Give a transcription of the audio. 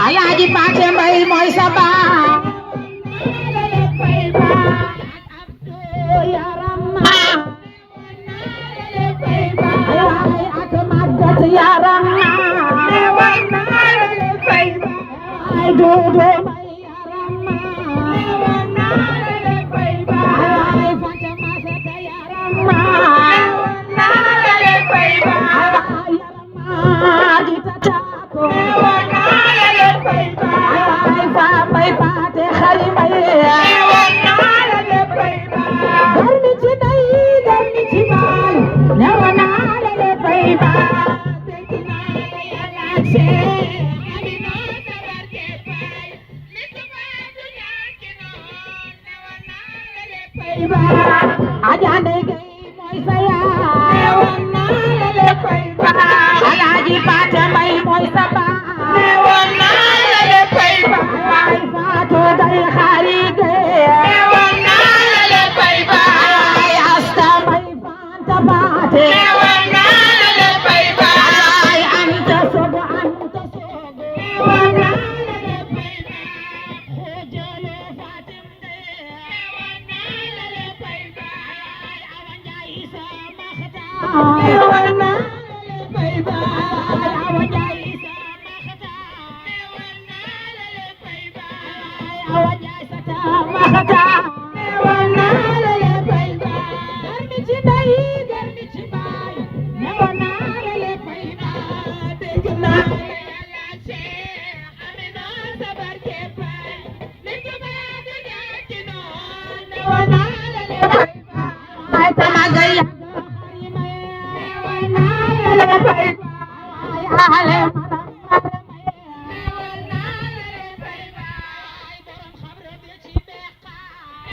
Alaaji Paate Mbay mooy sa baay ak màggat yaram ay Duudu Mbay yaram ay Fatama Sata yaram ay di tatako ay Mbay Paate Xari Mbay garmi ci ndey garmi ci baay newa naa la le fay Aja Ndey Gey mooy sa yaay Alaaji Paate Mbay mooy sa baay ay Faatu Day Xari Gey ay Asta Mbay Fanta Paate ay Anta Sogo Jolo Fatim Gey Awa Njaay sa Maxtaar Awa Njaay sa Awa Njaay sa Maxtaar garmi ci ndey garmi ci baay newa naa la le fay dégg naa ay Tamaga Yàgg Xari Mbay newa naa la le fay